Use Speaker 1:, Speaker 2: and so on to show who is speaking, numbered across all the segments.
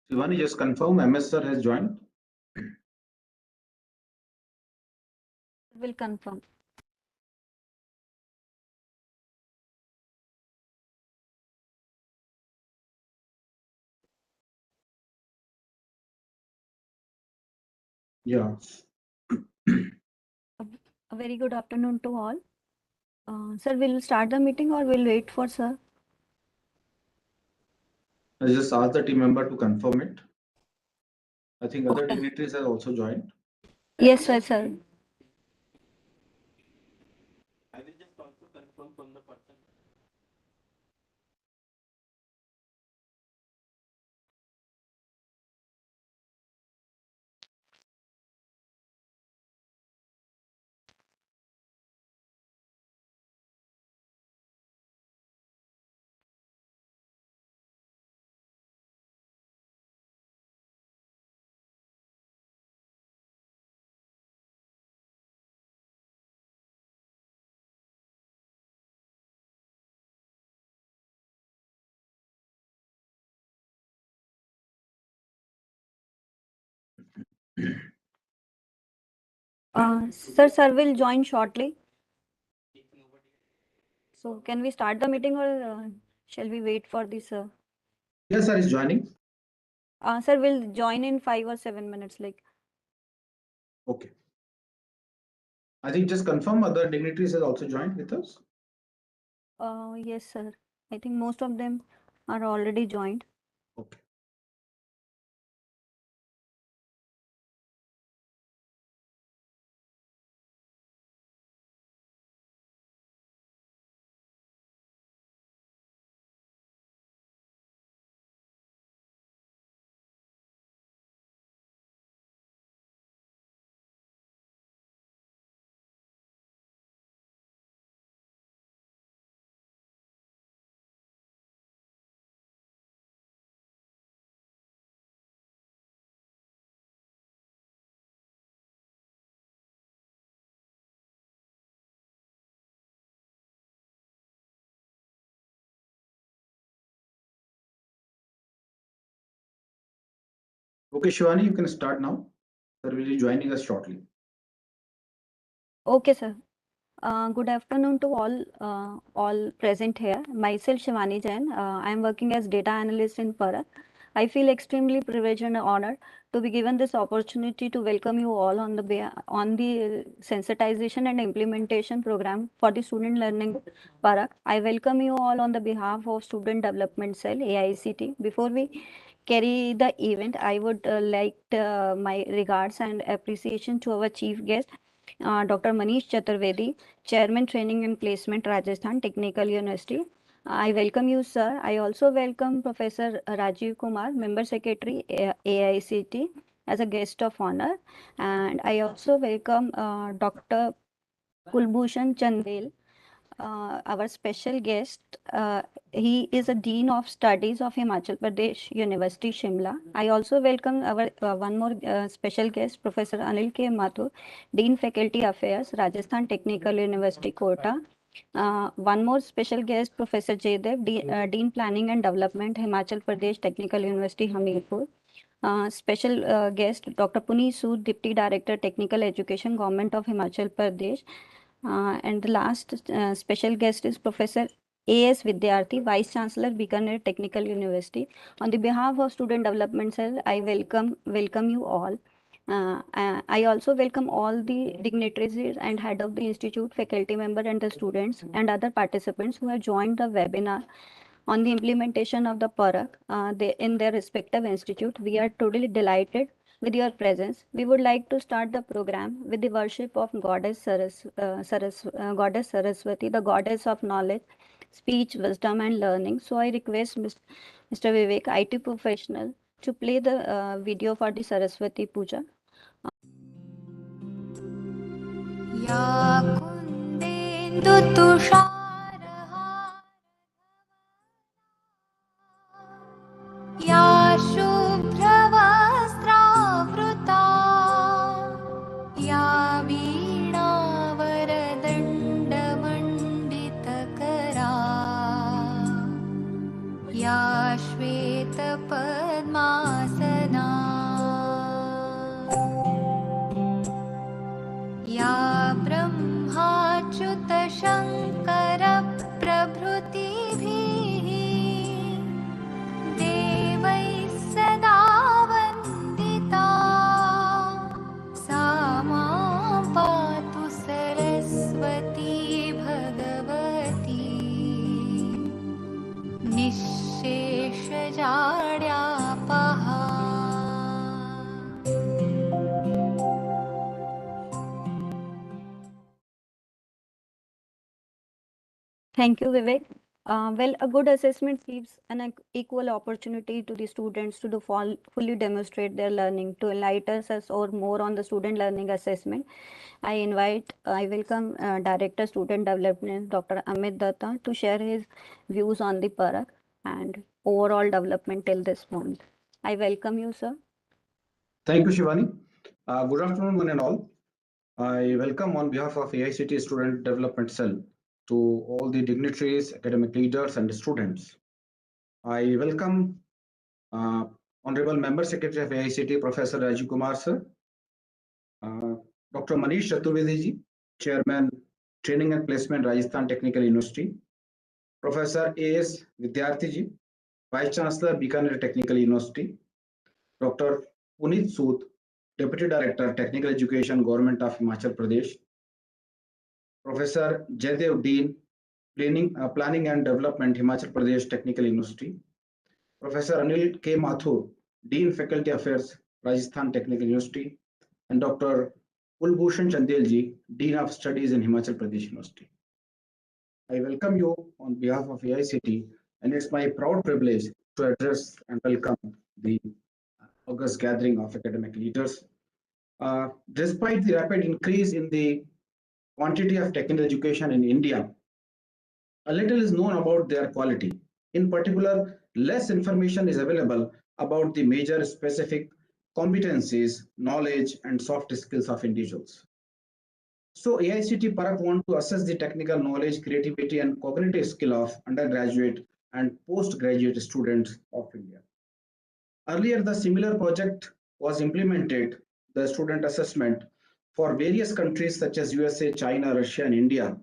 Speaker 1: Shivani, just confirm MS sir has joined.
Speaker 2: Will confirm.
Speaker 1: Yeah.
Speaker 2: A very good afternoon to all. Sir, we'll start the meeting or we'll wait for sir?
Speaker 1: I just asked the team member to confirm it. I think other
Speaker 2: Okay.
Speaker 1: dignitaries have also joined.
Speaker 2: Yes, sir.
Speaker 1: I will just also confirm from the person.
Speaker 2: Sir will join shortly. So can we start the meeting or shall we wait for this?
Speaker 1: Yes, sir is joining.
Speaker 2: Sir will join in 5 or 7 minutes.
Speaker 1: Okay. I think just confirm other dignitaries has also joined with us.
Speaker 2: Yes, sir. I think most of them are already joined.
Speaker 1: Okay. Okay, Shivani, you can start now. Sir will be joining us shortly.
Speaker 2: Okay, sir. Good afternoon to all present here. Myself, Shivani Jain. I am working as data analyst in Parak. I feel extremely privileged and honored to be given this opportunity to welcome you all on the sensitization and implementation program for the student learning Parak. I welcome you all on the behalf of Student Development Cell AICT. Before we carry the event, I would like my regards and appreciation to our chief guest, Dr. Manish Chaturvedi, Chairman Training and Placement, Rajasthan Technical University. I welcome you, sir. I also welcome Professor Rajiv Kumar, Member Secretary, AICT, as a guest of honor. And I also welcome Dr. Kulbhushan Chandel, our special guest. He is a Dean of Studies of Himachal Pradesh University, Shimla. I also welcome our one more special guest, Professor Anil K. Mathur, Dean Faculty Affairs, Rajasthan Technical University, Kota. One more special guest, Professor Jaydev, Dean Planning and Development, Himachal Pradesh Technical University, Hamirpur. Special guest, Dr. Puneet Sood, Deputy Director, Technical Education, Government of Himachal Pradesh. And the last special guest is Professor A.S. Vidyarthi, Vice Chancellor, Bikaner Technical University. On the behalf of Student Development Cell, I welcome you all. I also welcome all the dignitaries and head of the institute, faculty member, and the students and other participants who have joined the webinar on the implementation of the Parak in their respective institute. We are totally delighted with your presence. We would like to start the program with the worship of Goddess Saraswati, the goddess of knowledge, speech, wisdom, and learning. So I request Mr. Vivek, IT professional, to play the video for the Saraswati Puja.
Speaker 3: या कुन्देन्दुतुषारहार या शुभ्रवस्त्रावृता या वीणावरदण्डमण्डितकरा या श्वेतपद्मासना
Speaker 2: Thank you, Vivek. Well, a good assessment gives an equal opportunity to the students to fully demonstrate their learning. To enlighten us or more on the student learning assessment, I welcome Director Student Development, Dr. Amit Datta, to share his views on the Parak and overall development till this point. I welcome you, sir.
Speaker 1: Thank you, Shivani. Good afternoon, one and all. I welcome on behalf of AICT Student Development Cell to all the dignitaries, academic leaders, and students. I welcome Honorable Member Secretary of AICT, Professor Rajiv Kumar sir, Dr. Manish Chaturvedi ji, Chairman, Training and Placement, Rajasthan Technical University, Professor A.S. Vidyarthi ji, Vice Chancellor, Bikaner Technical University, Dr. Puneet Sood, Deputy Director, Technical Education, Government of Himachal Pradesh, Professor Jaydev Dean, Planning and Development, Himachal Pradesh Technical University, Professor Anil K. Mathur, Dean Faculty Affairs, Rajasthan Technical University, and Dr. Kulbhushan Chandelji, Dean of Studies in Himachal Pradesh University. I welcome you on behalf of AICT, and it's my proud privilege to address and welcome the August gathering of academic leaders. Despite the rapid increase in the quantity of technical education in India, a little is known about their quality. In particular, less information is available about the major specific competencies, knowledge, and soft skills of individuals. So AICT Parak want to assess the technical knowledge, creativity, and cognitive skill of undergraduate and postgraduate students of India. Earlier, the similar project was implemented, the student assessment, for various countries such as USA, China, Russia, and India.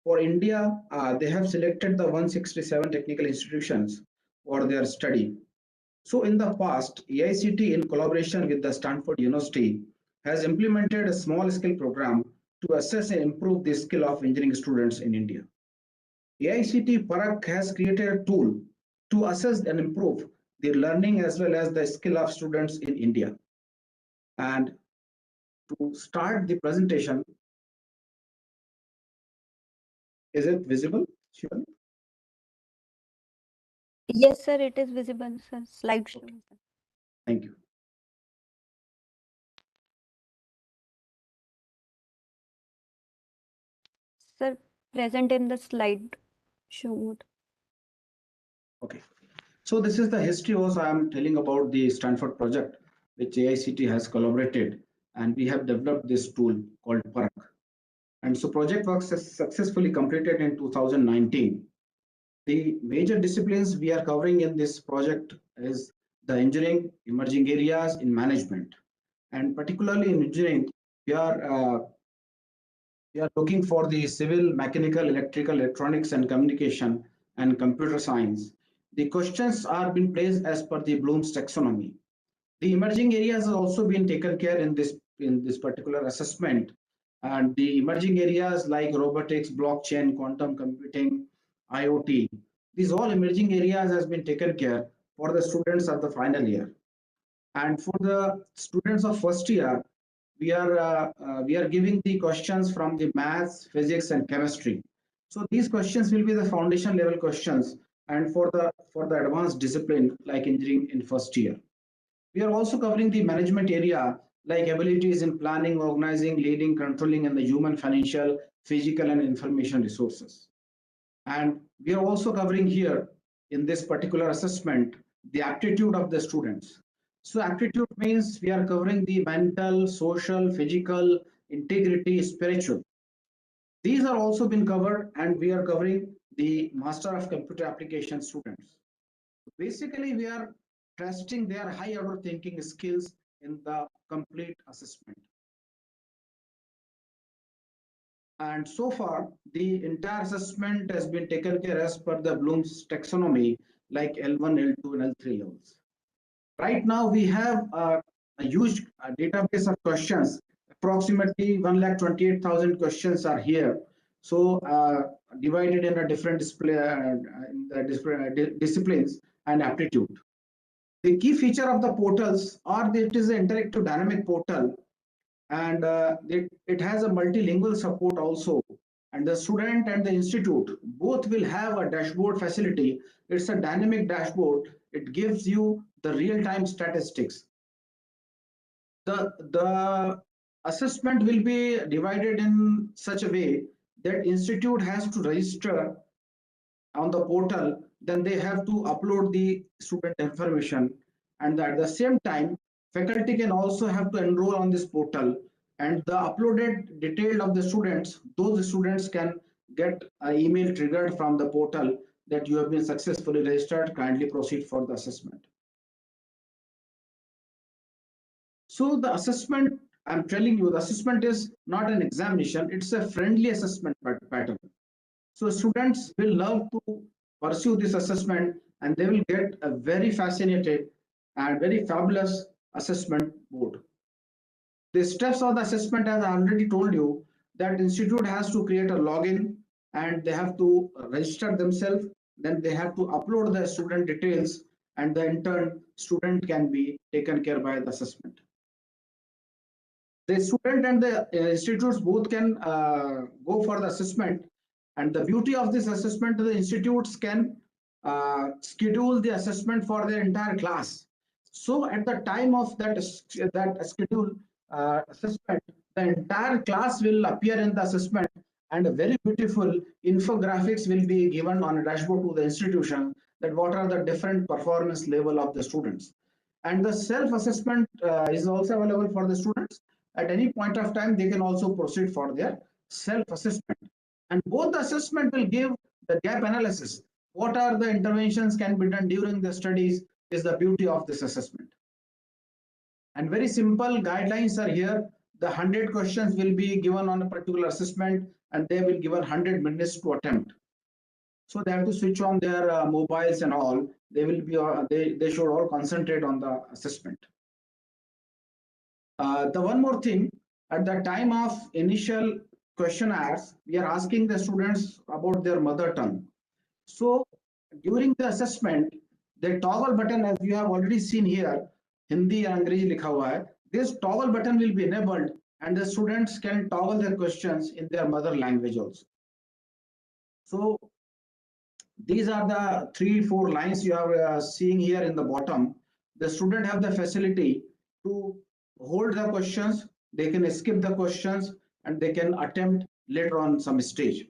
Speaker 1: For India, they have selected the 167 technical institutions for their study. So in the past, AICT in collaboration with the Stanford University has implemented a small scale program to assess and improve the skill of engineering students in India. AICT Parak has created a tool to assess and improve the learning as well as the skill of students in India. And to start the presentation, is it visible, Shivani?
Speaker 2: Yes, sir, it is visible, sir. Slideshow.
Speaker 1: Okay. Thank you.
Speaker 2: Sir, present in the slide show mode.
Speaker 1: Okay. So this is the history also I am telling about the Stanford project, which AICT has collaborated, and we have developed this tool called Parak. And so project was successfully completed in 2019. The major disciplines we are covering in this project is the engineering, emerging areas in management. And particularly in engineering, we are looking for the civil, mechanical, electrical, electronics, and communication and computer science. The questions are being placed as per the Bloom's taxonomy. The emerging areas have also been taken care in this particular assessment, and the emerging areas like robotics, blockchain, quantum computing, IoT, these all emerging areas has been taken care for the students of the final year. And for the students of first year, we are giving the questions from the maths, physics, and chemistry. So these questions will be the foundation level questions, and for the advanced discipline like engineering in first year. We are also covering the management area like abilities in planning, organizing, leading, controlling, and the human, financial, physical, and information resources. And we are also covering here in this particular assessment the aptitude of the students. So aptitude means we are covering the mental, social, physical, integrity, spiritual. These are also been covered, and we are covering the Master of Computer Application students. Basically, we are testing their high order thinking skills in the complete assessment. And so far, the entire assessment has been taken care as per the Bloom's taxonomy, like L1, L2, and L3 levels. Right now, we have a huge database of questions. Approximately 128,000 questions are here. So divided in a different display, in the disciplines and aptitude. The key feature of the portals are that it is an interactive dynamic portal, and it has a multilingual support also, and the student and the institute both will have a dashboard facility. It's a dynamic dashboard. It gives you the real-time statistics. The assessment will be divided in such a way that institute has to register on the portal, then they have to upload the student information, and at the same time faculty can also have to enroll on this portal, and the uploaded detail of the students, those students can get an email triggered from the portal that you have been successfully registered, kindly proceed for the assessment. So the assessment, I'm telling you, the assessment is not an examination, it's a friendly assessment pattern. So students will love to pursue this assessment, and they will get a very fascinated and very fabulous assessment board. The steps of the assessment, as I already told you, that institute has to create a login and they have to register themselves. Then they have to upload the student details, and the intern student can be taken care by the assessment. The student and the institutes both can go for the assessment, and the beauty of this assessment, the institutes can schedule the assessment for their entire class. So at the time of that schedule assessment, the entire class will appear in the assessment, and a very beautiful infographics will be given on a dashboard to the institution, that what are the different performance level of the students. And the self-assessment is also available for the students. At any point of time, they can also proceed for their self-assessment. And both the assessment will give the gap analysis. What are the interventions can be done during the studies is the beauty of this assessment. And very simple guidelines are here. The 100 questions will be given on a particular assessment, and they will given 100 minutes to attempt. So they have to switch on their mobiles and all. They will be they should all concentrate on the assessment. The one more thing, at the time of initial questionnaires, we are asking the students about their mother tongue. So during the assessment, the toggle button, as you have already seen here, Hindi and Angrezi likha hua hai, this toggle button will be enabled, and the students can toggle their questions in their mother language also. So these are the 3-4 lines you are seeing here in the bottom. The student have the facility to hold the questions, they can skip the questions, and they can attempt later on some stage.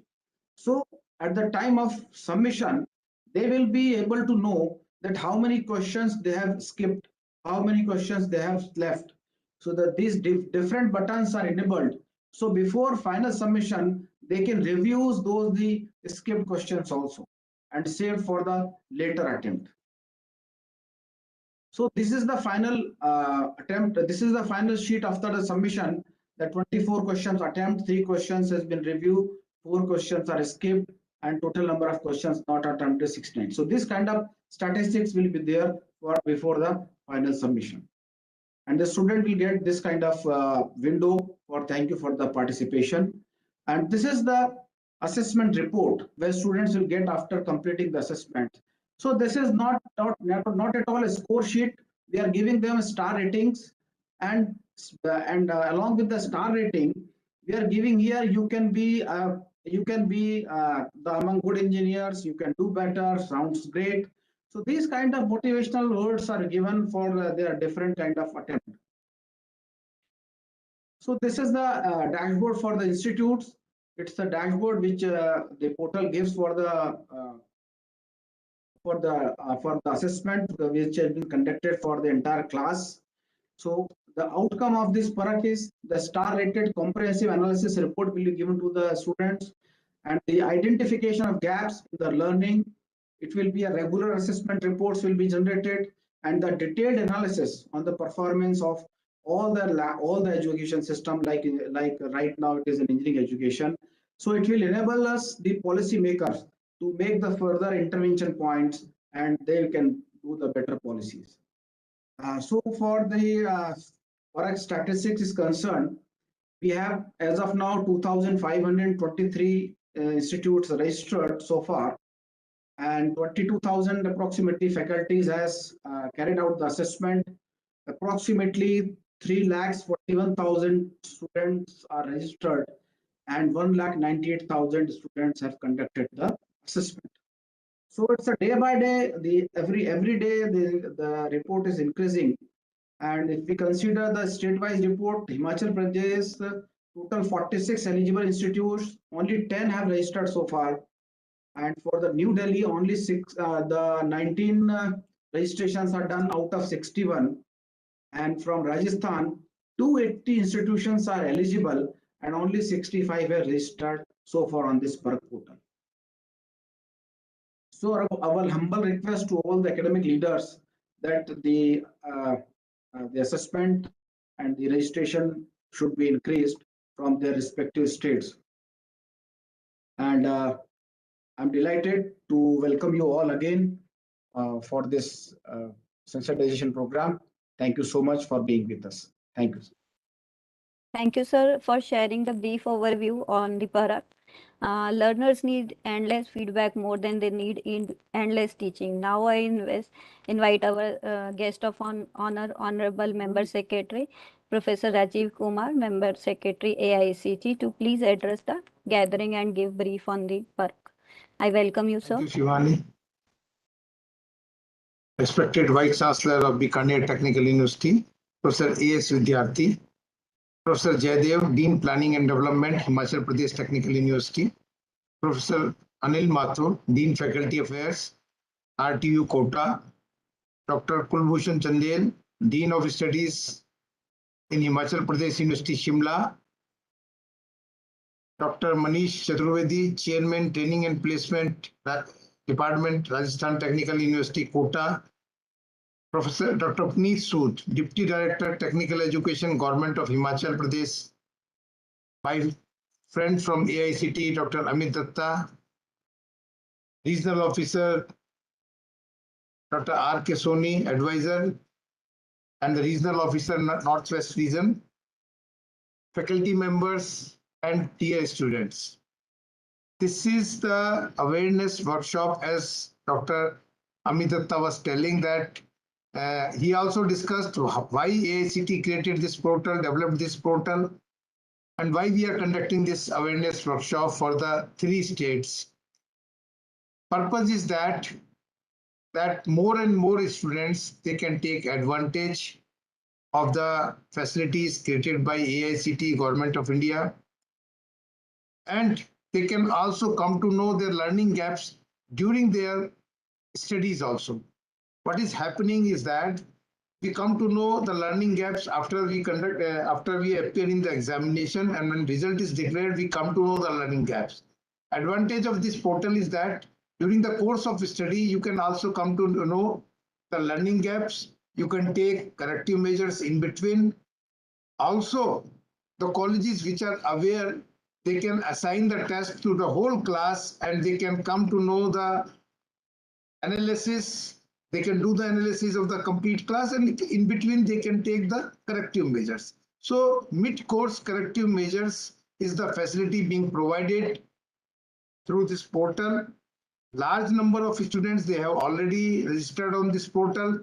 Speaker 1: So at the time of submission, they will be able to know that how many questions they have skipped, how many questions they have left, so that these different buttons are enabled. So before final submission, they can review the skipped questions also and save for the later attempt. So this is the final attempt. This is the final sheet after the submission. The 24 questions attempt, 3 questions has been reviewed, 4 questions are skipped, and total number of questions not attempted 69. So this kind of statistics will be there for before the final submission. And the student will get this kind of window for thank you for the participation. And this is the assessment report where students will get after completing the assessment. So this is not at all a score sheet. We are giving them star ratings, and along with the star rating, we are giving here you can be the among good engineers. You can do better. Sounds great. So these kind of motivational words are given for their different kind of attempt. So this is the dashboard for the institutes. It's the dashboard which the portal gives for the assessment which has been conducted for the entire class. So the outcome of this Parak is the star rated comprehensive analysis report will be given to the students, and the identification of gaps in the learning. It will be a regular assessment reports will be generated, and the detailed analysis on the performance of all the education system, like right now it is in engineering education. So it will enable us, the policy makers, to make the further intervention points, and they can do the better policies. So for the Parak statistics is concerned, we have as of now 2,523 institutes registered so far, and 22,000 approximately faculties has carried out the assessment. Approximately 3,41,000 students are registered, and 1,98,000 students have conducted the assessment. So it's a day by day, every day the report is increasing. And if we consider the state-wise report, Himachal Pradesh, total 46 eligible institutes, only 10 have registered so far. And for the New Delhi, only the 19 registrations are done out of 61. And from Rajasthan, 280 institutions are eligible and only 65 have registered so far on this Parak portal. So our humble request to all the academic leaders that the assessment and the registration should be increased from their respective states. And I'm delighted to welcome you all again for this sensitization program. Thank you so much for being with us. Thank you.
Speaker 2: Thank you, sir, for sharing the brief overview on the Parak. Learners need endless feedback more than they need endless teaching. Now I invite our guest of honor, Honorable Member Secretary, Professor Rajiv Kumar, Member Secretary AICT, to please address the gathering and give brief on the Parak. I welcome you, sir.
Speaker 4: Thank you, Shivani. Respected Vice Chancellor of Bikaner Technical University, Professor A.S. Vidyarthi, Professor Jaydev, Dean Planning and Development, Himachal Pradesh Technical University, Professor Anil Mathur, Dean Faculty Affairs, RTU Kota, Dr. Kulbhushan Chandel, Dean of Studies in Himachal Pradesh University, Shimla, Dr. Manish Chaturvedi, Chairman, Training and Placement Department, Rajasthan Technical University, Kota, Professor Dr. Puneet Sood, Deputy Director, Technical Education, Government of Himachal Pradesh, my friend from AICT, Dr. Amit Datta, Regional Officer, Dr. R. K. Soni, Advisor, and the Regional Officer, Northwest Region, faculty members, and TA students. This is the awareness workshop, as Dr. Amit Datta was telling, that he also discussed why AICT created this portal, developed this portal, and why we are conducting this awareness workshop for the 3 states. Purpose is that more and more students, they can take advantage of the facilities created by AICT, Government of India, and they can also come to know their learning gaps during their studies also. What is happening is that we come to know the learning gaps after we appear in the examination, and when result is declared, we come to know the learning gaps. Advantage of this portal is that during the course of study, you can also come to know the learning gaps. You can take corrective measures in between. Also, the colleges which are aware, they can assign the test to the whole class, and they can come to know the analysis. They can do the analysis of the complete class, and in between they can take the corrective measures. So mid-course corrective measures is the facility being provided through this portal. Large number of students, they have already registered on this portal.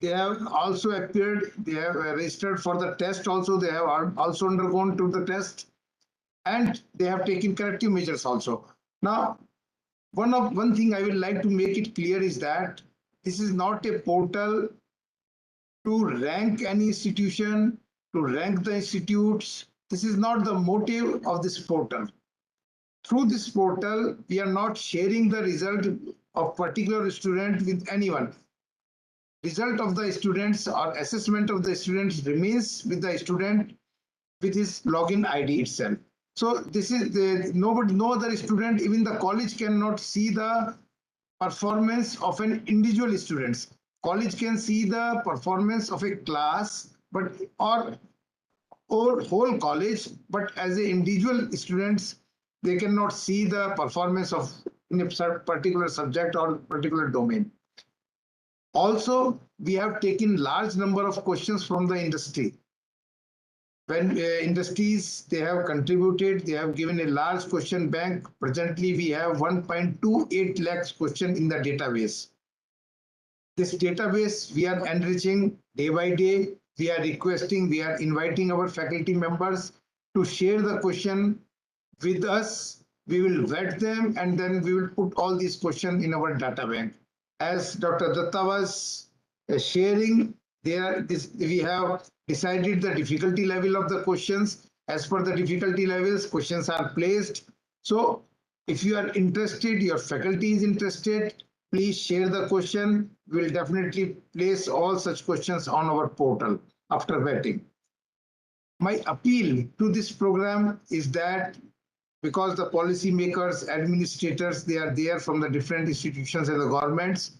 Speaker 4: They have also appeared, they have registered for the test also, they have also undergone to the test, and they have taken corrective measures also. Now, one thing I would like to make it clear is that this is not a portal to rank any institution, to rank the institutes. This is not the motive of this portal. Through this portal, we are not sharing the result of particular student with anyone. Result of the students or assessment of the students remains with the student with his login ID itself. So this is no other student, even the college cannot see the performance of an individual students. College can see the performance of a class, but or whole college, but as a individual students, they cannot see the performance of in a particular subject or particular domain. Also, we have taken large number of questions from the industry. When industries, they have contributed, they have given a large question bank. Presently, we have 1.28 lakhs question in the database. This database, we are enriching day by day. We are requesting, we are inviting our faculty members to share the question with us. We will vet them and then we will put all these questions in our data bank. As Dr. Datta was sharing, we have decided the difficulty level of the questions. As per the difficulty levels, questions are placed. So if you are interested, your faculty is interested, please share the question. We will definitely place all such questions on our portal after vetting. My appeal to this program is that because the policymakers, administrators, they are there from the different institutions and the governments,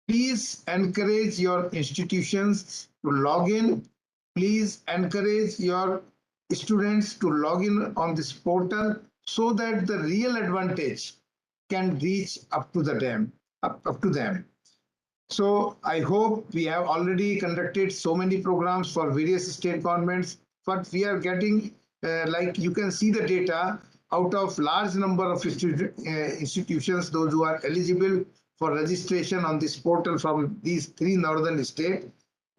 Speaker 4: please encourage your institutions to log in. Please encourage your students to log in on this portal so that the real advantage can reach up to them. So I hope we have already conducted so many programs for various state governments, but we are getting, like you can see the data, out of large number of institutions, those who are eligible for registration on this portal from these 3 northern states,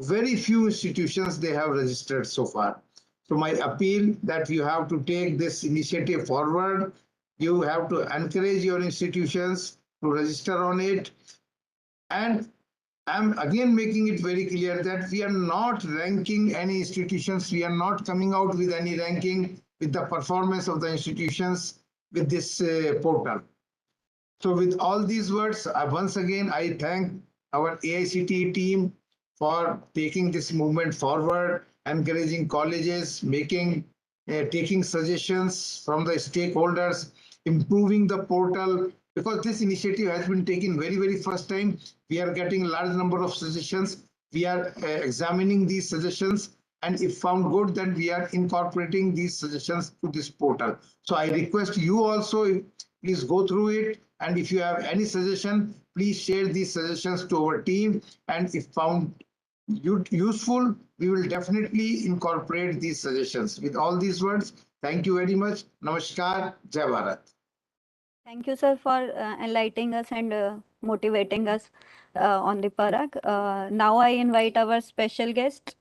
Speaker 4: very few institutions they have registered so far. So my appeal that you have to take this initiative forward. You have to encourage your institutions to register on it. And I'm again making it very clear that we are not ranking any institutions. We are not coming out with any ranking with the performance of the institutions with this portal. So with all these words, once again, I thank our AICTE team for taking this movement forward, encouraging colleges, taking suggestions from the stakeholders, improving the portal, because this initiative has been taken very first time. We are getting a large number of suggestions. We are examining these suggestions, and if found good, then we are incorporating these suggestions to this portal. So I request you also, please go through it. And if you have any suggestion, please share these suggestions to our team. And if found useful, we will definitely incorporate these suggestions. With all these words, thank you very much. Namaskar. Jai Bharat.
Speaker 2: Thank you, sir, for enlightening us and motivating us on the Parag. Now I invite our special guest,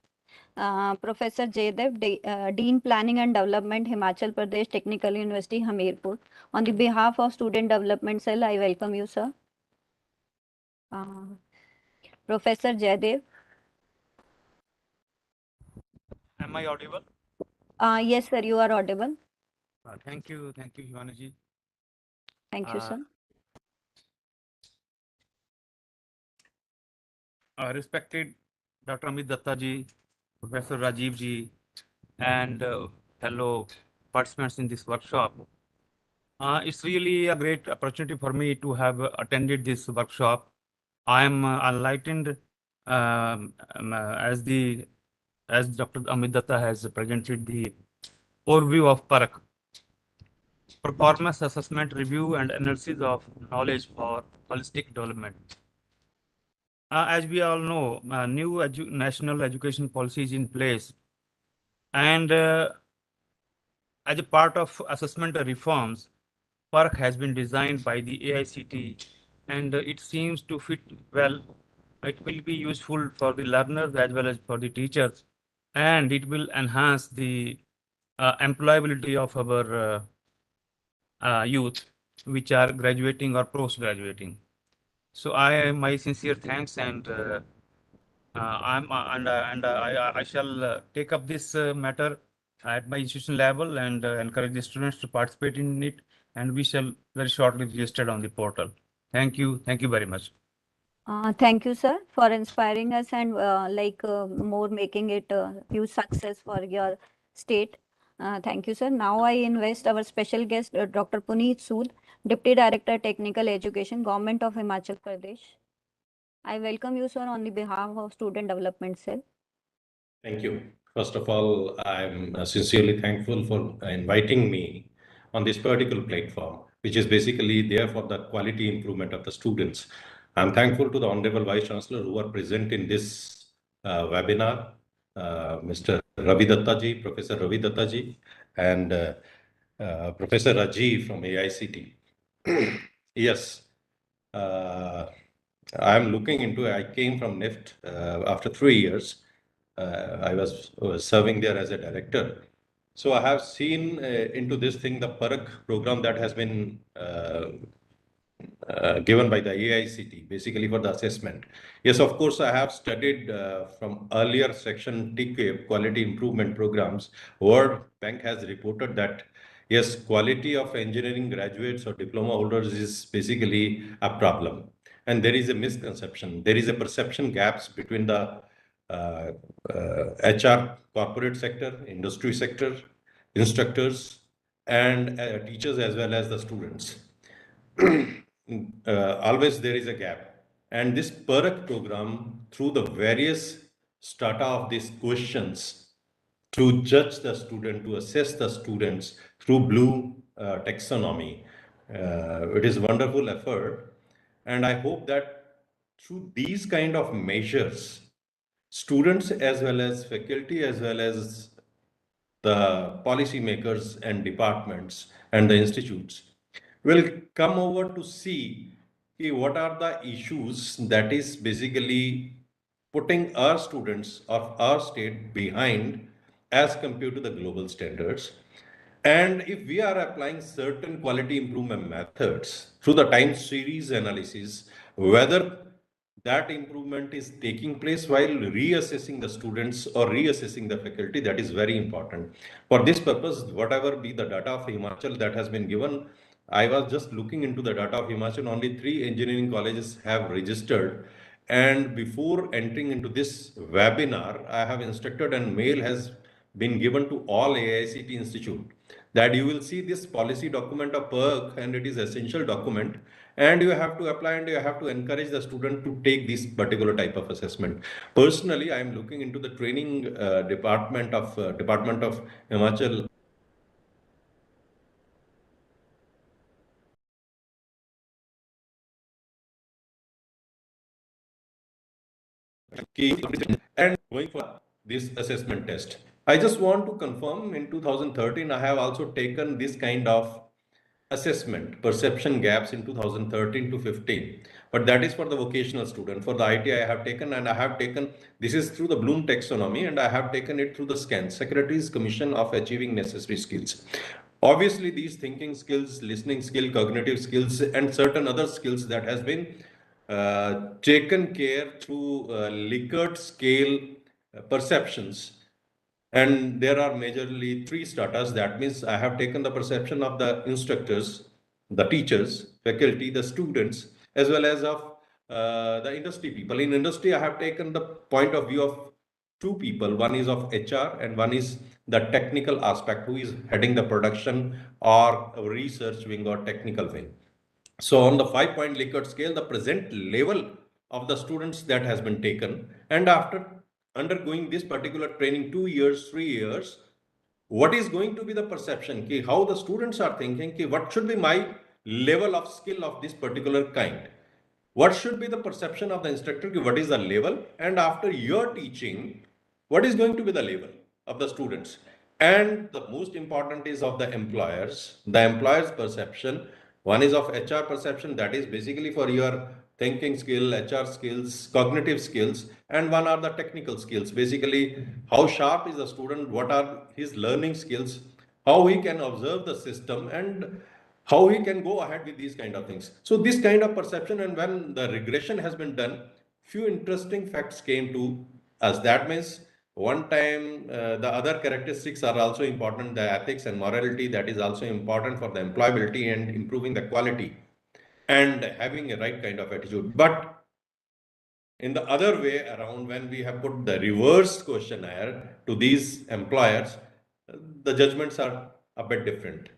Speaker 2: Professor Jaydev, Dean Planning and Development, Himachal Pradesh Technical University, Hamirpur. On the behalf of Student Development Cell, I welcome you, sir. Professor Jaydev.
Speaker 5: Am I audible?
Speaker 2: Yes, sir, you are audible.
Speaker 5: Thank you, Hivanaji.
Speaker 2: Thank you, sir.
Speaker 5: Respected Dr. Amit Datta ji, Professor Rajiv ji, and fellow participants in this workshop. It's really a great opportunity for me to have attended this workshop. I am enlightened as Dr. Amit Datta has presented the overview of PARAK, Performance Assessment Review and Analysis of Knowledge for Holistic Development. As we all know, new national education policy is in place, and as a part of assessment reforms, PARAK has been designed by the AICTE, and it seems to fit well. It will be useful for the learners as well as for the teachers, and it will enhance the employability of our youth, which are graduating or post-graduating. So my sincere thanks, and I shall take up this matter at my institution level and encourage the students to participate in it, and we shall very shortly register on the portal. Thank you very much.
Speaker 2: Thank you, sir, for inspiring us and more making it a huge success for your state. Thank you, sir. Now I invite our special guest, Dr. Puneet Sood, Deputy Director, Technical Education, Government of Himachal Pradesh. I welcome you, sir, on the behalf of Student Development Cell.
Speaker 6: Thank you. First of all, I'm sincerely thankful for inviting me on this particular platform, which is basically there for the quality improvement of the students. I'm thankful to the Honorable Vice Chancellor who are present in this webinar, Mr. Ravi Datta ji, Professor Ravi Datta ji, and Professor Rajiv from AICTE. Yes, I'm looking into, I came from NIFT after 3 years. I was serving there as a director. So I have seen into this thing the Parak program that has been given by the AICT, basically for the assessment. Yes, of course, I have studied from earlier section TK, quality improvement programs. World Bank has reported that, yes, quality of engineering graduates or diploma holders is basically a problem. And there is a misconception. There is a perception gaps between the HR corporate sector, industry sector, instructors, and teachers as well as the students. Always there is a gap. And this Parak program, through the various strata of these questions, to judge the student, to assess the students through blue taxonomy, it is a wonderful effort. And I hope that through these kind of measures, students as well as faculty as well as the policymakers and departments and the institutes will come over to see what are the issues that is basically putting our students of our state behind as compared to the global standards. And if we are applying certain quality improvement methods through the time series analysis, whether that improvement is taking place while reassessing the students or reassessing the faculty, that is very important. For this purpose, whatever be the data of Himachal that has been given, I was just looking into the data of Himachal, only 3 engineering colleges have registered. And before entering into this webinar, I have instructed and mail has been given to all AICT institute that you will see this policy document of PERC, and it is essential document, and you have to apply and you have to encourage the student to take this particular type of assessment. Personally, I am looking into the training department of Himachal. And going for this assessment test. I just want to confirm in 2013, I have also taken this kind of assessment, perception gaps in 2013 to 15. But that is for the vocational student. For the IT, I have taken, and I have taken, this is through the Bloom taxonomy, and I have taken it through the SCAN, Secretary's Commission of Achieving Necessary Skills. Obviously, these thinking skills, listening skill, cognitive skills, and certain other skills that has been taken care through Likert scale perceptions. And there are majorly 3 stratas. That means I have taken the perception of the instructors, the teachers, faculty, the students, as well as of the industry people. In industry, I have taken the point of view of 2 people. One is of HR and one is the technical aspect, who is heading the production or research wing or technical wing. So on the 5-point Likert scale, the present level of the students that has been taken, and after undergoing this particular training 2 years, 3 years, what is going to be the perception, how the students are thinking, what should be my level of skill of this particular kind? What should be the perception of the instructor, what is the level? And after your teaching, what is going to be the level of the students? And the most important is of the employers perception. One is of HR perception, that is basically for your thinking skill, HR skills, cognitive skills, and one are the technical skills. Basically, how sharp is the student, what are his learning skills, how he can observe the system, and how he can go ahead with these kind of things. So this kind of perception, and when the regression has been done, few interesting facts came to us. That means one time the other characteristics are also important, the ethics and morality, that is also important for the employability and improving the quality and having a right kind of attitude. But in the other way around, when we have put the reverse questionnaire to these employers, the judgments are a bit different.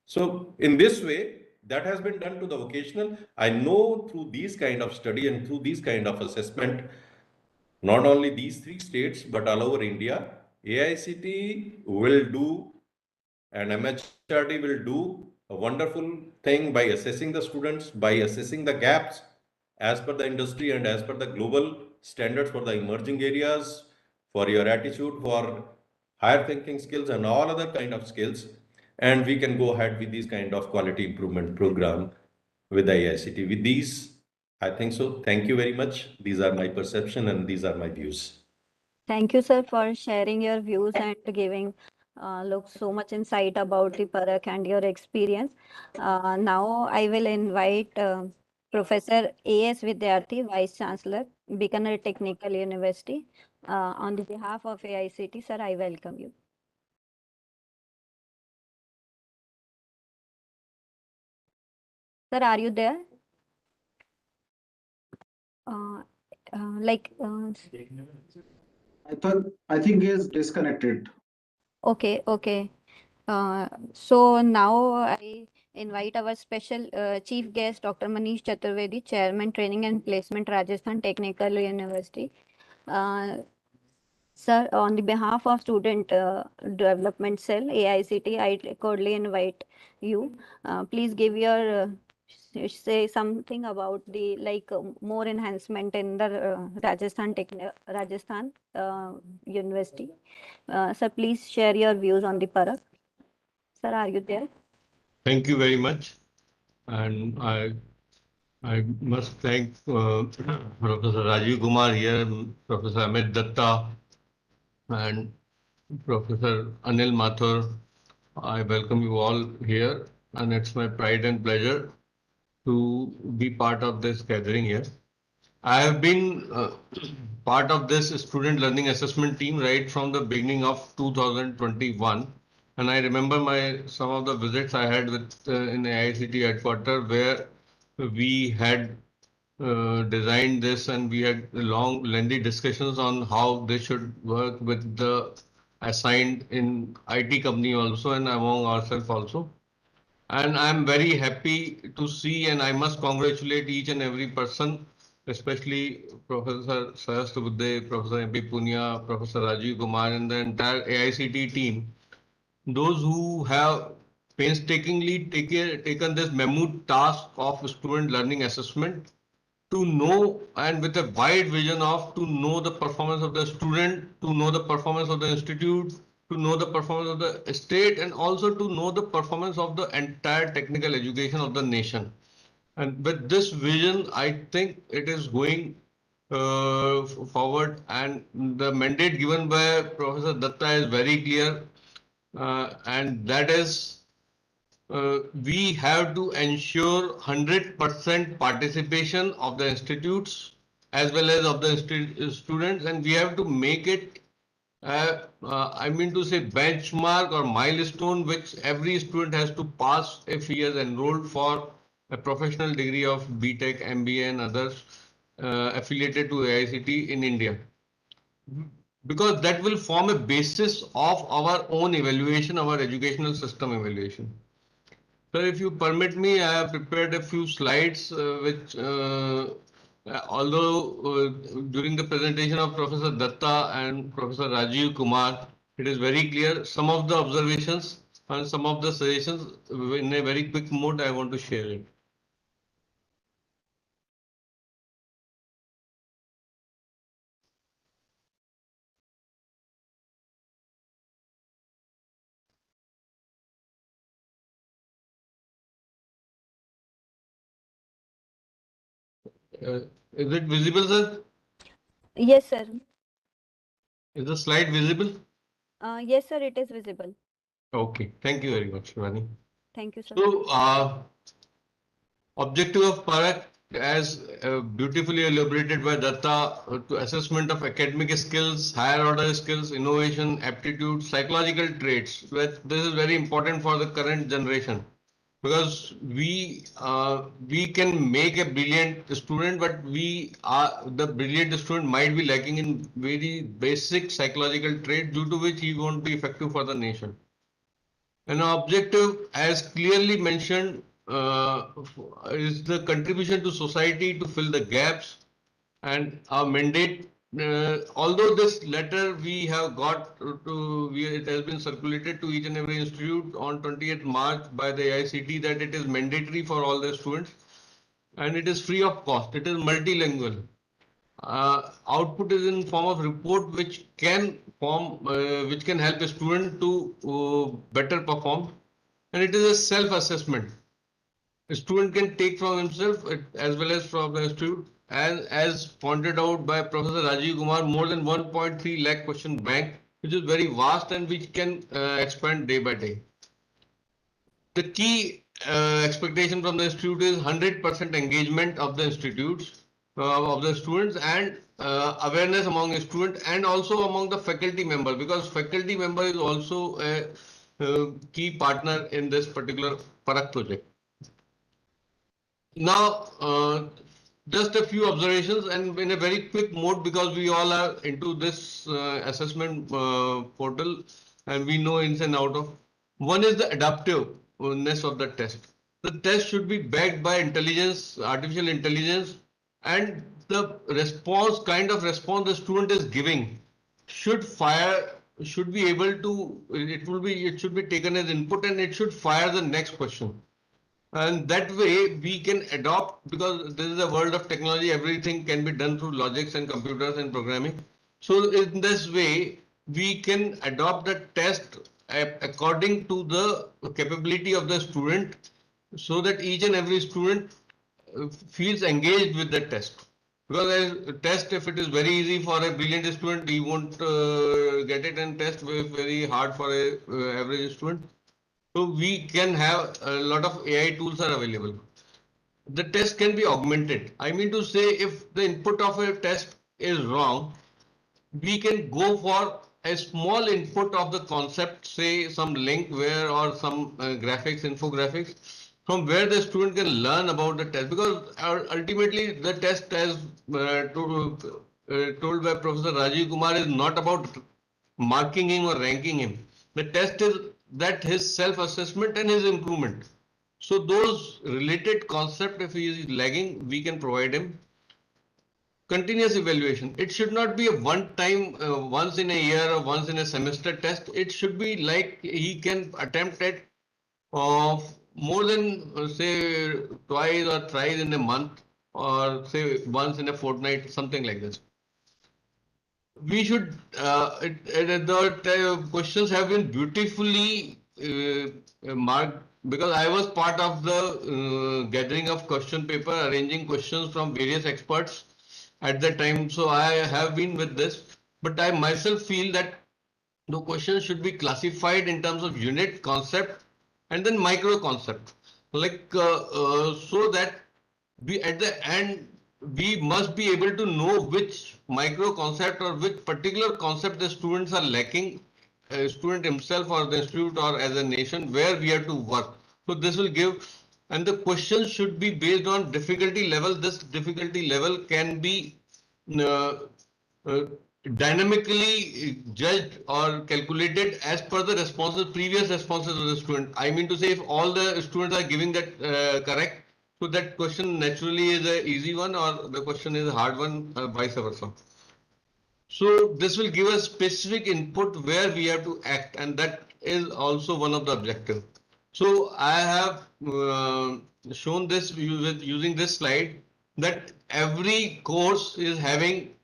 Speaker 6: So in this way, that has been done to the vocational. I know through these kind of study and through these kind of assessment, not only these 3 states, but all over India, AICT will do and MHRD will do a wonderful thing by assessing the students, by assessing the gaps as per the industry and as per the global standards for the emerging areas, for your attitude, for higher thinking skills and all other kind of skills. And we can go ahead with this kind of quality improvement program with the AICT. With these, I think so. Thank you very much. These are my perception and these are my views.
Speaker 2: Thank you, sir, for sharing your views and giving look so much insight about the Parak and your experience. Now I will invite Professor A.S. Vidyarthi, Vice Chancellor, Bikaner Technical University. On the behalf of AICT, sir, I welcome you. Sir, are you there? Uh, like,
Speaker 1: I think he is disconnected.
Speaker 2: okay. So now I invite our special chief guest, Dr. Manish Chaturvedi, Chairman, Training and Placement, Rajasthan Technical University. Sir, on the behalf of Student Development Cell, AICT, I cordially invite you. Please give your say something about the more enhancement in the Rajasthan University. Sir, please share your views on the Parak. Sir, are you there?
Speaker 7: Thank you very much. And I must thank Professor Rajiv Kumar here, Professor Amit Datta, and Professor Anil Mathur. I welcome you all here, and it's my pride and pleasure to be part of this gathering here. I have been part of this student learning assessment team right from the beginning of 2021. And I remember some of the visits I had with in the AICT headquarters where we had designed this and we had long, lengthy discussions on how they should work with the assigned in IT company also and among ourselves also. And I'm very happy to see, and I must congratulate each and every person, especially Professor Sahasrabudhe, Professor M.P. Punia, Professor Rajiv Kumar, and the entire AICT team. Those who have painstakingly taken this mammoth task of student learning assessment to know and with a wide vision of to know the performance of the student, to know the performance of the institute, to know the performance of the state, and also to know the performance of the entire technical education of the nation. And with this vision, I think it is going forward, and the mandate given by Professor Datta is very clear, and that is we have to ensure 100% participation of the institutes as well as of the students, and we have to make it I mean to say benchmark or milestone which every student has to pass if he is enrolled for a professional degree of BTech, MBA and others affiliated to AICT in India. Because that will form a basis of our own evaluation, our educational system evaluation. So if you permit me, I have prepared a few slides which although during the presentation of Professor Datta and Professor Rajiv Kumar, it is very clear some of the observations and some of the suggestions in a very quick mode I want to share it. Is it visible, sir?
Speaker 2: Yes, sir.
Speaker 7: Is the slide visible?
Speaker 2: Yes, sir, it is visible.
Speaker 7: Okay, thank you very much, Shivani.
Speaker 2: Thank you, sir.
Speaker 7: So, objective of Parak, as beautifully elaborated by Datta, to assessment of academic skills, higher order skills, innovation, aptitude, psychological traits. This is very important for the current generation because we can make a brilliant student, but the brilliant student might be lacking in very basic psychological traits due to which he won't be effective for the nation. And our objective, as clearly mentioned, is the contribution to society to fill the gaps. And our mandate, although this letter we have got it has been circulated to each and every institute on 20th March by the AICT that it is mandatory for all the students and it is free of cost. It is multilingual. Output is in form of report which can help a student to better perform, and it is a self-assessment. A student can take from himself as well as from the institute, as pointed out by Professor Rajiv Kumar, more than 1.3 lakh question bank which is very vast and which can expand day by day. The key expectation from the institute is 100% engagement of the institutes, of the students, and awareness among the students and also among the faculty member, because faculty member is also a key partner in this particular Parak project. Now, just a few observations and in a very quick mode, because we all are into this assessment portal and we know ins and out of. One is the adaptiveness of the test. The test should be backed by intelligence, artificial intelligence, and the response, kind of response the student is giving should be able to, it should be taken as input and it should fire the next question. And that way we can adopt, because this is a world of technology, everything can be done through logics and computers and programming. So in this way, we can adopt the test according to the capability of the student, so that each and every student feels engaged with the test. Because a test, if it is very easy for a brilliant student, he won't get it, and test very hard for a average student. So we can have a lot of AI tools are available. The test can be augmented. I mean to say, if the input of a test is wrong, we can go for a small input of the concept, say some link where or some graphics, infographics, from where the student can learn about the test. Because ultimately the test, as told by Professor Rajiv Kumar, is not about marking him or ranking him. The test is that his self-assessment and his improvement. So those related concept, if he is lagging, we can provide him. Continuous evaluation. It should not be a one-time, once in a year or once in a semester test. It should be like he can attempt it more than say twice or thrice in a month, or say once in a fortnight, something like this. We should, the questions have been beautifully marked, because I was part of the gathering of question paper, arranging questions from various experts at that time. So I have been with this, but I myself feel that the questions should be classified in terms of unit, concept, and then micro concept, like so that we at the end we must be able to know which micro concept or which particular concept the students are lacking, student himself or the institute or as a nation, where we have to work. So this will give, and the questions should be based on difficulty level. This difficulty level can be dynamically judged or calculated as per the responses, previous responses of the student. I mean to say, if all the students are giving that correct, so that question naturally is an easy one, or the question is a hard one, vice versa. So this will give us specific input where we have to act, and that is also one of the objectives. So I have shown this using this slide, that every course is having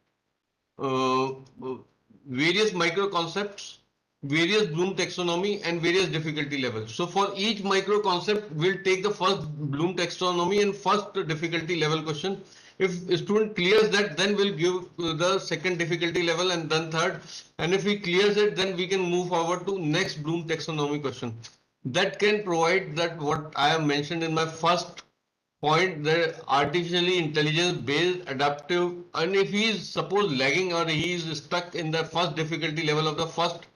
Speaker 7: various micro concepts, various Bloom taxonomy, and various difficulty levels. So for each micro concept, we'll take the first Bloom taxonomy and first difficulty level question. If a student clears that, then we'll give the second difficulty level and then third. And if he clears it, then we can move forward to next Bloom taxonomy question. That can provide that what I have mentioned in my first point, the artificially intelligence based adaptive, and if he is suppose lagging or he is stuck in the first difficulty level of the first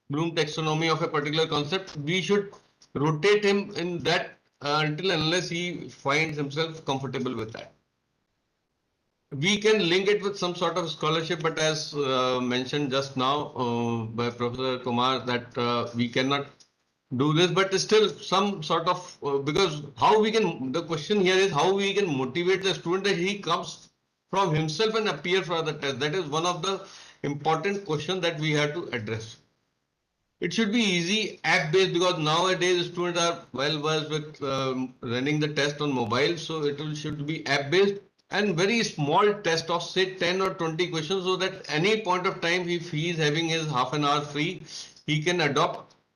Speaker 7: Bloom taxonomy of a particular concept, we should rotate him in that until unless he finds himself comfortable with that. We can link it with some sort of scholarship, but as mentioned just now by Professor Kumar, that we cannot do this, but still some sort of, because how we can, the question here is how we can motivate the student that he comes from himself and appear for the test. That is one of the important questions that we have to address. It should be easy, app based, because nowadays students are well versed with running the test on mobile. So it should be app based and very small test of say 10 or 20 questions, so that any point of time if he is having his half an hour free, he can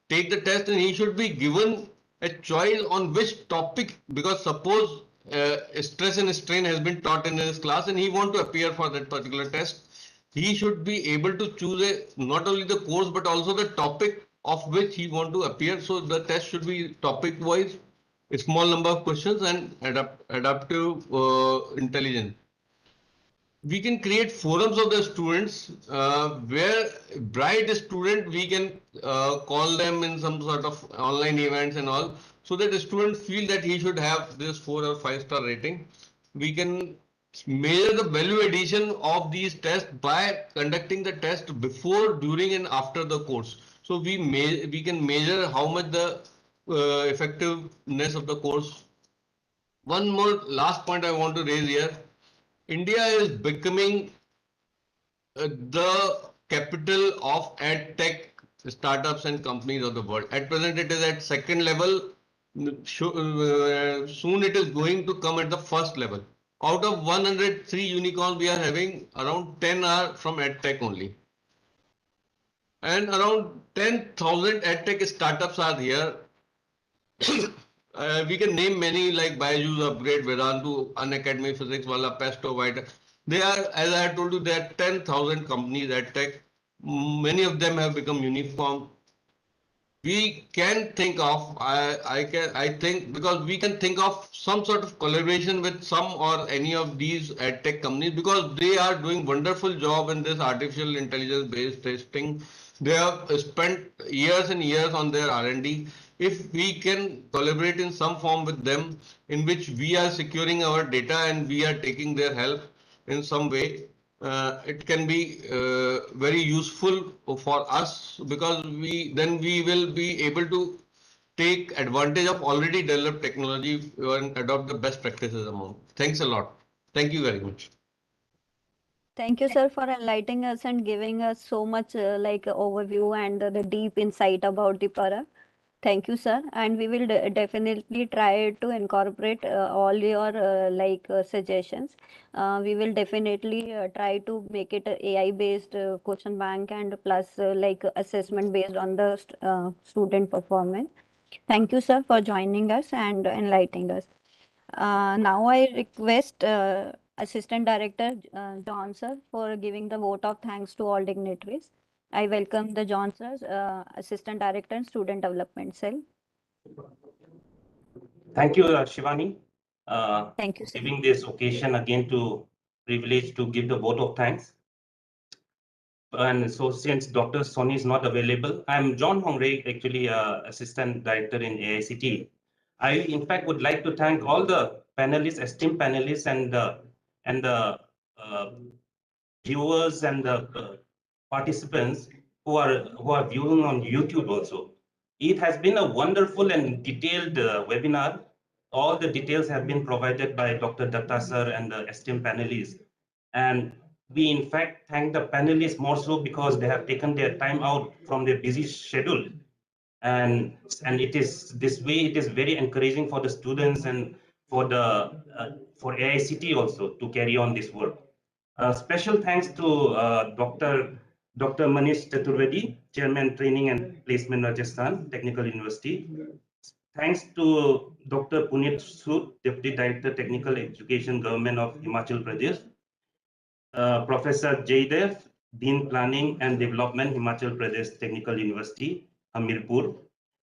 Speaker 7: take the test, and he should be given a choice on which topic, because suppose stress and strain has been taught in his class and he want to appear for that particular test. he should be able to choose not only the course but also the topic of which he want to appear. So the test should be topic wise, a small number of questions, and adaptive intelligence. We can create forums of the students where bright student we can call them in some sort of online events and all, so that the student feel that he should have this 4 or 5 star rating. We can measure the value addition of these tests by conducting the test before, during, and after the course. So we can measure how much the effectiveness of the course. One more last point I want to raise here. India is becoming the capital of ed tech startups and companies of the world. At present, it is at second level. Soon it is going to come at the first level. Out of 103 unicorns we are having, around 10 are from ed tech only. And around 10,000 ed tech startups are here. We can name many like Byju's, Upgrade, Vedantu, Unacademy, Physics Wala, Pesto, White. They are, as I told you, there are 10,000 companies at tech. Many of them have become uniform. We can think of, I think, because we can think of some sort of collaboration with some or any of these ad tech companies, because they are doing wonderful job in this artificial intelligence based testing. They have spent years and years on their R&D. If we can collaborate in some form with them, in which we are securing our data and we are taking their help in some way, it can be very useful for us, because we will be able to take advantage of already developed technology and adopt the best practices among. Thanks a lot. Thank you very much.
Speaker 2: Thank you, sir, for enlightening us and giving us so much like overview and the deep insight about the para. Thank you, sir. And we will definitely try to incorporate all your suggestions. We will definitely try to make it a AI-based question bank and plus assessment based on the student performance. Thank you, sir, for joining us and enlightening us. Now I request Assistant Director John, sir, for giving the vote of thanks to all dignitaries. I welcome the John, sir, Assistant Director and Student Development Cell.
Speaker 8: Thank you, Shivani.
Speaker 2: Thank you, sir.
Speaker 8: Giving this occasion again to privilege to give the vote of thanks. And so since Dr. Soni is not available, I'm John Hongre, actually Assistant Director in AICT. I, in fact, would like to thank all the panelists, esteemed panelists, and the viewers and the participants who are viewing on YouTube also. It has been a wonderful and detailed webinar. All the details have been provided by Dr. Datta sir and the esteemed panelists. And we in fact thank the panelists more so because they have taken their time out from their busy schedule. And it is this way, it is very encouraging for the students and for the for AICT also to carry on this work. Special thanks to Dr. Manish Chaturvedi, Chairman Training and Placement Rajasthan Technical University. Thanks to Dr. Puneet Sood, Deputy Director Technical Education Government of Himachal Pradesh. Professor Jaydev, Dean Planning and Development, Himachal Pradesh Technical University, Hamirpur.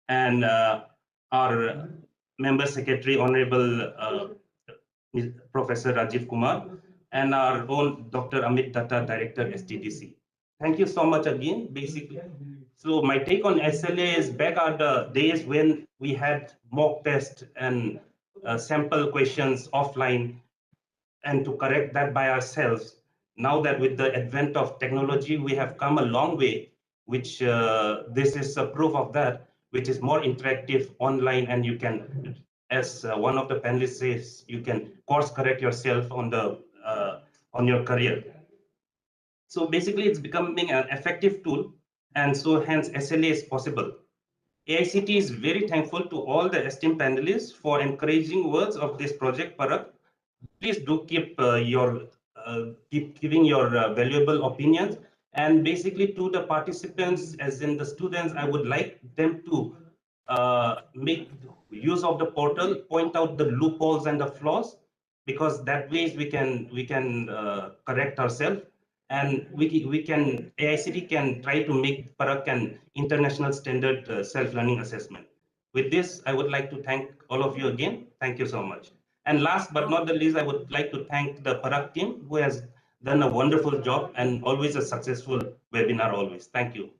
Speaker 8: And our Member Secretary, Honorable Professor Rajiv Kumar, and our own Dr. Amit Datta, Director, STDC. Thank you so much again, basically. So my take on SLA is back are the days when we had mock test and sample questions offline and to correct that by ourselves. Now that with the advent of technology, we have come a long way, which this is a proof of that, which is more interactive online, and you can, as one of the panelists says, you can course correct yourself on your career. So basically, it's becoming an effective tool, and so hence SLA is possible. AICT is very thankful to all the esteemed panelists for encouraging words of this project, Parak. Please do keep keep giving your valuable opinions. And basically to the participants, as in the students, I would like them to make use of the portal, point out the loopholes and the flaws, because that ways we can correct ourselves. and AICT can try to make Parak an international standard self-learning assessment. With this, I would like to thank all of you again. Thank you so much. And last but not the least, I would like to thank the Parak team who has done a wonderful job and always a successful webinar always. Thank you.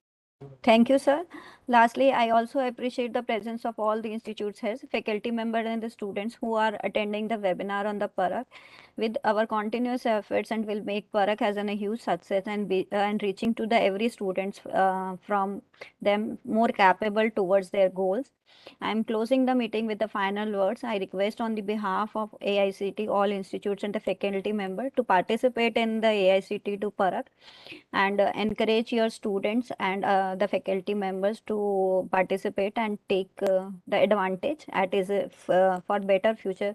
Speaker 2: Thank you, sir. Lastly, I also appreciate the presence of all the institute's heads, faculty members, and the students who are attending the webinar on the Parak. With our continuous efforts, and will make Parak as a huge success and reaching to the every students from them more capable towards their goals. I am closing the meeting with the final words. I request on the behalf of AICT, all institutes and the faculty member to participate in the AICT to Parak and encourage your students and the faculty members to participate and take the advantage for better future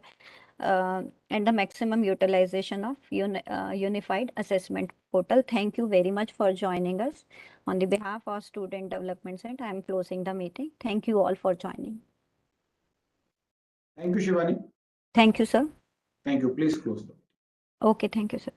Speaker 2: and the maximum utilization of unified assessment portal. Thank you very much for joining us. On the behalf of Student Development Center, I am closing the meeting. Thank you all for joining.
Speaker 1: Thank you, Shivani.
Speaker 2: Thank you, sir.
Speaker 1: Thank you. Please close the.
Speaker 2: Okay, thank you, sir.